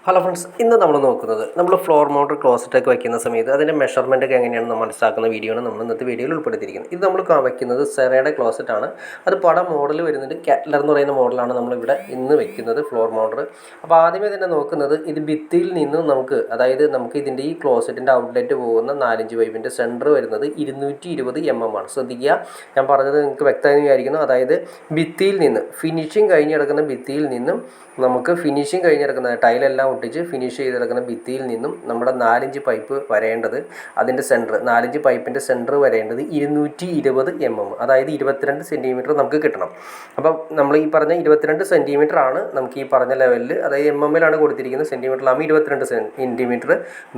Hello friends, ഇന്ന് നമ്മൾ നോക്കുന്നത് നമ്മൾ ഫ്ലോർ മൗണ്ടഡ് ക്ലോസറ്റൊക്കെ വയ്ക്കുന്ന സമയത്ത് അതിൻ്റെ മെഷർമെൻറ്റൊക്കെ എങ്ങനെയാണെന്ന് മനസ്സിലാക്കുന്ന വീഡിയോ ആണ് നമ്മൾ ഇന്നത്തെ വീഡിയോയിൽ ഉൾപ്പെടുത്തിയിരിക്കുന്നത്. ഇത് നമ്മൾ വയ്ക്കുന്നത് സെറയുടെ ക്ലോസറ്റാണ്. അത് പട മോഡൽ വരുന്നുണ്ട്. കാറ്റ്ലർ എന്ന് പറയുന്ന മോഡലാണ് നമ്മളിവിടെ ഇന്ന് വെക്കുന്നത് ഫ്ലോർ മൗണ്ടഡ്. അപ്പോൾ ആദ്യമേ തന്നെ നോക്കുന്നത് ഇത് ഭിത്തിയിൽ നിന്നും നമുക്ക് ഇതിൻ്റെ ഈ ക്ലോസറ്റിൻ്റെ ഔട്ട്ലെറ്റ് പോകുന്ന 4-5 പൈപ്പിൻ്റെ സെൻറ്റർ വരുന്നത് 220 mm ആണ്. ശ്രദ്ധിക്കുക, ഞാൻ പറഞ്ഞത് നിങ്ങൾക്ക് വ്യക്തമായി വിചാരിക്കുന്നു. അതായത് ഭിത്തിയിൽ നിന്ന് ഫിനിഷിങ് കഴിഞ്ഞ് കിടക്കുന്ന ഭിത്തിയിൽ നിന്നും നമുക്ക് ഫിനിഷിങ് കഴിഞ്ഞ് കിടക്കുന്ന ടൈലെല്ലാം ഒട്ടിച്ച് ഫിനിഷ് ചെയ്ത് കിടക്കുന്ന ഭിത്തിയിൽ നിന്നും നമ്മുടെ 4-5 പൈപ്പ് വരേണ്ടത്, അതിൻ്റെ സെൻറ്റർ 4-5 പൈപ്പിൻ്റെ സെൻറ്റർ വരേണ്ടത് 220 mm, അതായത് 22 സെൻറ്റിമീറ്റർ നമുക്ക് കിട്ടണം. അപ്പം നമ്മൾ ഈ പറഞ്ഞ 22 സെൻറ്റിമീറ്റർ ആണ് നമുക്ക് ഈ പറഞ്ഞ ലെവലിൽ, അതായത് MM കൊടുത്തിരിക്കുന്നത്. സെൻറ്റിമീറ്ററിലാകുമ്പോൾ 22 സെൻറ്റിമീറ്റർ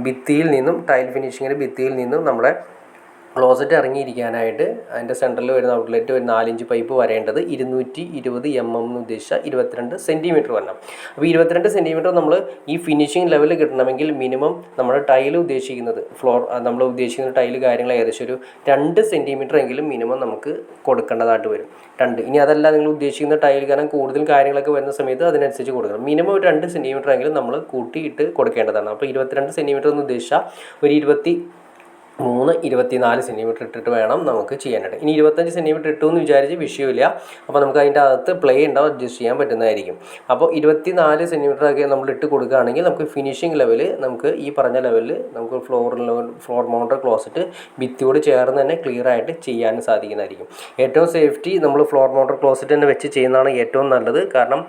ഭിത്തിയിൽ നിന്നും ടൈൽ ഫിനിഷിങ്ങിന് ഭിത്തിയിൽ നിന്നും നമ്മുടെ ക്ലോസറ്റ് ഇറങ്ങിയിരിക്കാനായിട്ട് അതിൻ്റെ സെൻറ്ററിൽ വരുന്ന ഔട്ട്ലെറ്റ് ഒരു 4-5 പൈപ്പ് വരേണ്ടത് 220 mm എന്ന് ഉദ്ദേശിച്ച 22 സെൻറ്റിമീറ്റർ വരണം. അപ്പോൾ 22 സെൻറ്റിമീറ്റർ നമ്മൾ ഈ ഫിനിഷിംഗ് ലെവൽ കിട്ടണമെങ്കിൽ മിനിമം നമ്മുടെ ടൈൽ ഉദ്ദേശിക്കുന്നത് നമ്മൾ ഉദ്ദേശിക്കുന്ന ടൈല് കാര്യങ്ങൾ ഏകദേശം ഒരു 2 സെൻറ്റിമീറ്റർ എങ്കിലും മിനിമം നമുക്ക് കൊടുക്കേണ്ടതായിട്ട് വരും. 2. ഇനി അതല്ല നിങ്ങൾ ഉദ്ദേശിക്കുന്ന ടൈൽ കാരണം കൂടുതൽ കാര്യങ്ങളൊക്കെ വരുന്ന സമയത്ത് അതിനനുസരിച്ച് കൊടുക്കണം. മിനിമം ഒരു 2 സെൻറ്റിമീറ്റർ എങ്കിലും നമ്മൾ കൂട്ടിയിട്ട് കൊടുക്കേണ്ടതാണ്. അപ്പോൾ 22 സെൻറ്റിമീറ്റർ എന്ന് ഉദ്ദേശിച്ചാൽ ഒരു 23-24 സെൻറ്റിമീറ്റർ ഇട്ടിട്ട് വേണം നമുക്ക് ചെയ്യാനായിട്ട്. ഇനി 25 സെൻറ്റിമീറ്റർ ഇട്ടു എന്ന് വിചാരിച്ച് വിഷയമില്ല. അപ്പോൾ നമുക്ക് അതിൻ്റെ അകത്ത് പ്ലേ ഉണ്ടാവും, അഡ്ജസ്റ്റ് ചെയ്യാൻ പറ്റുന്നതായിരിക്കും. അപ്പോൾ 24 സെൻറ്റിമീറ്ററൊക്കെ നമ്മൾ ഇട്ട് കൊടുക്കുകയാണെങ്കിൽ നമുക്ക് ഫിനിഷിംഗ് ലെവൽ നമുക്ക് ഈ പറഞ്ഞ ലെവലിൽ നമുക്ക് ഫ്ലോർ മൗണ്ടഡ് ക്ലോസറ്റ് ഭിത്തിയോട് ചേർന്ന് തന്നെ ക്ലിയർ ആയിട്ട് ചെയ്യാൻ സാധിക്കുന്നതായിരിക്കും. ഏറ്റവും സേഫ്റ്റി നമ്മൾ ഫ്ലോർ മൗണ്ടഡ് ക്ലോസറ്റ് തന്നെ വെച്ച് ചെയ്യുന്നതാണ് ഏറ്റവും നല്ലത്. കാരണം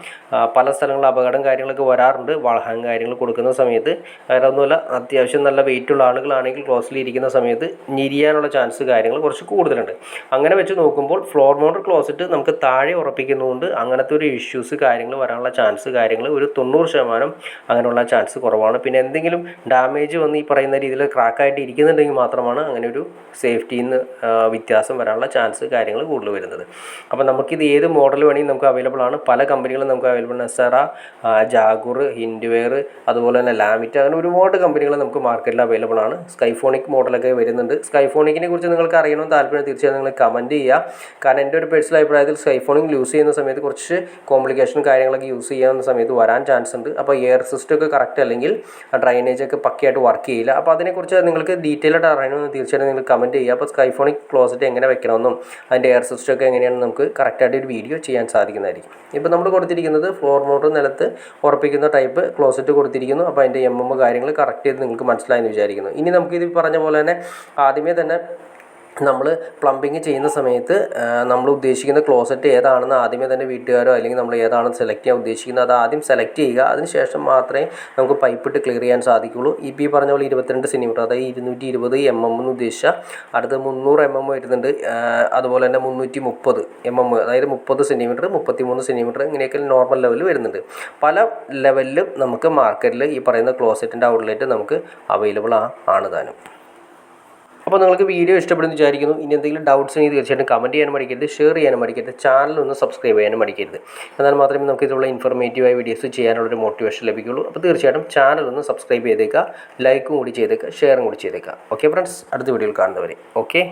പല സ്ഥലങ്ങളിൽ അപകടം കാര്യങ്ങളൊക്കെ വരാറുണ്ട് വാഹനം കാര്യങ്ങൾ കൊടുക്കുന്ന സമയത്ത്. വേറെ ഒന്നുമല്ല, അത്യാവശ്യം നല്ല വെയിറ്റുള്ള ആളുകളാണെങ്കിൽ ക്ലോസിലിരിക്കുന്ന സമയത്ത് ഞെരിയാനുള്ള ചാൻസ് കാര്യങ്ങൾ കുറച്ച് കൂടുതലുണ്ട്. അങ്ങനെ വെച്ച് നോക്കുമ്പോൾ ഫ്ലോർ മൗണ്ടഡ് ക്ലോസറ്റ് നമുക്ക് താഴെ ഉറപ്പിക്കുന്നതുകൊണ്ട് അങ്ങനത്തെ ഒരു ഇഷ്യൂസ് കാര്യങ്ങൾ വരാനുള്ള ചാൻസ് കാര്യങ്ങൾ ഒരു 90% അങ്ങനെയുള്ള ചാൻസ് കുറവാണ്. പിന്നെ എന്തെങ്കിലും ഡാമേജ് വന്ന് ഈ പറയുന്ന രീതിയിൽ ക്രാക്കായിട്ട് ഇരിക്കുന്നുണ്ടെങ്കിൽ മാത്രമാണ് അങ്ങനെ ഒരു സേഫ്റ്റിയിൽ നിന്ന് വ്യത്യാസം വരാനുള്ള ചാൻസ് കാര്യങ്ങൾ കൂടുതൽ വരുന്നത്. അപ്പോൾ നമുക്കിത് ഏത് മോഡൽ വേണമെങ്കിൽ നമുക്ക് അവൈലബിൾ ആണ്. പല കമ്പനികളും നമുക്ക് അവൈലബിൾ ആണ്. സെറ, ജാഗുർ, ഹിൻഡ്വെയർ, അതുപോലെ തന്നെ ലാമിറ്റ്, അങ്ങനെ ഒരുപാട് കമ്പനികൾ നമുക്ക് മാർക്കറ്റിൽ അവൈലബിൾ ആണ്. സ്കൈഫോണിക് മോഡലൊക്കെ വരുന്നുണ്ട്. സ്കൈഫോണിക്കിനെ കുറിച്ച് നിങ്ങൾക്ക് അറിയണമെന്ന് താല്പര്യം തീർച്ചയായും നിങ്ങൾ കമൻറ്റ് ചെയ്യുക. കാരണം എൻ്റെ ഒരു പേഴ്സണൽ അഭിപ്രായത്തിൽ സ്കൈഫോണിക് യൂസ് ചെയ്യുന്ന സമയത്ത് കുറച്ച് കോംപ്ലിക്കേഷൻ കാര്യങ്ങളൊക്കെ യൂസ് ചെയ്യുന്ന സമയത്ത് വരാൻ ചാൻസ് ഉണ്ട്. അപ്പോൾ എയർ സിസ്റ്റം ഒക്കെ കറക്റ്റ് അല്ലെങ്കിൽ ഡ്രൈനേജ് ഒക്കെ പക്കയായിട്ട് വർക്ക് ചെയ്യില്ല. അപ്പോൾ അതിനെക്കുറിച്ച് നിങ്ങൾക്ക് ഡീറ്റെയിൽ ആയിട്ട് അറിയണമെന്ന് തീർച്ചയായിട്ടും നിങ്ങൾ കമൻറ്റ് ചെയ്യുക. അപ്പോൾ സ്കൈഫോണിക് ക്ലോസറ്റ് എങ്ങനെ വെക്കണമെന്നും അതിൻ്റെ എയർ സിസ്റ്റം ഒക്കെ എങ്ങനെയാണെന്ന് നമുക്ക് കറക്റ്റായിട്ട് ഒരു വീഡിയോ ചെയ്യാൻ സാധിക്കുന്നതായിരിക്കും. ഇപ്പോൾ നമ്മൾ കൊടുത്തിരിക്കുന്നത് ഫ്ലോർ മൗണ്ടഡ് നിലത്ത് ഉറപ്പിക്കുന്ന ടൈപ്പ് ക്ലോസറ്റ് കൊടുത്തിരിക്കുന്നു. അപ്പോൾ അതിൻ്റെ MM കാര്യങ്ങൾ കറക്റ്റ് ചെയ്ത് നിങ്ങൾക്ക് മനസ്സിലായെന്ന് വിചാരിക്കുന്നു. ഇനി നമുക്കിത് പറഞ്ഞ പോലെ തന്നെ ആദ്യമേ തന്നെ നമ്മൾ പ്ലംബിങ് ചെയ്യുന്ന സമയത്ത് നമ്മൾ ഉദ്ദേശിക്കുന്ന ക്ലോസറ്റ് ഏതാണെന്ന് ആദ്യമേ തന്നെ വീട്ടുകാരോ അല്ലെങ്കിൽ നമ്മൾ ഏതാണ് സെലക്ട് ചെയ്യാൻ ഉദ്ദേശിക്കുന്നത് അത് ആദ്യം സെലക്ട് ചെയ്യുക. അതിനുശേഷം മാത്രമേ നമുക്ക് പൈപ്പിട്ട് ക്ലിയർ ചെയ്യാൻ സാധിക്കുകയുള്ളൂ. ഈ പറഞ്ഞ പോലെ 22 സെൻറ്റിമീറ്റർ, അതായത് 220 mm എന്ന് ഉദ്ദേശിച്ചാൽ അടുത്ത് 300 mm വരുന്നുണ്ട്. അതുപോലെ തന്നെ 330 mm, അതായത് 30 സെൻറ്റിമീറ്റർ, 33 സെൻറ്റിമീറ്റർ, ഇങ്ങനെയൊക്കെ നോർമൽ ലെവൽ വരുന്നുണ്ട്. പല ലെവലിലും നമുക്ക് മാർക്കറ്റിൽ ഈ പറയുന്ന ക്ലോസറ്റിൻ്റെ ഔട്ട്ലെറ്റ് നമുക്ക് അവൈലബിൾ ആണ് താനും. അപ്പോൾ നിങ്ങൾക്ക് വീഡിയോ ഇഷ്ടപ്പെടുന്നു വിചാരിക്കുന്നു. ഇനി എന്തെങ്കിലും ഡൗട്ട്സ് ഉണ്ടെങ്കിൽ തീർച്ചയായിട്ടും കമൻറ്റ് ചെയ്യാനും മടിക്കരുത്, ഷെയർ ചെയ്യാനും മടിക്കരുത്, ചാനലൊന്ന് സബ്സ്ക്രൈബ് ചെയ്യാനും മടിക്കരുത്. എന്നാൽ മാത്രമേ നമുക്ക് ഇതിലുള്ള ഇൻഫോർമേറ്റീവായ വീഡിയോസ് ചെയ്യാനുള്ളൊരു മോട്ടിവേഷൻ ലഭിക്കുകയുള്ളൂ. അപ്പോൾ തീർച്ചയായിട്ടും ചാനലൊന്ന് സബ്സ്ക്രൈബ് ചെയ്തേക്കുക, ലൈക്കും കൂടി ചെയ്തേക്കുക, ഷെയറും കൂടി ചെയ്തേക്കുക. ഓക്കെ ഫ്രണ്ട്സ്, അടുത്ത വീഡിയോയിൽ കാണുന്നവരെ ഓക്കെ.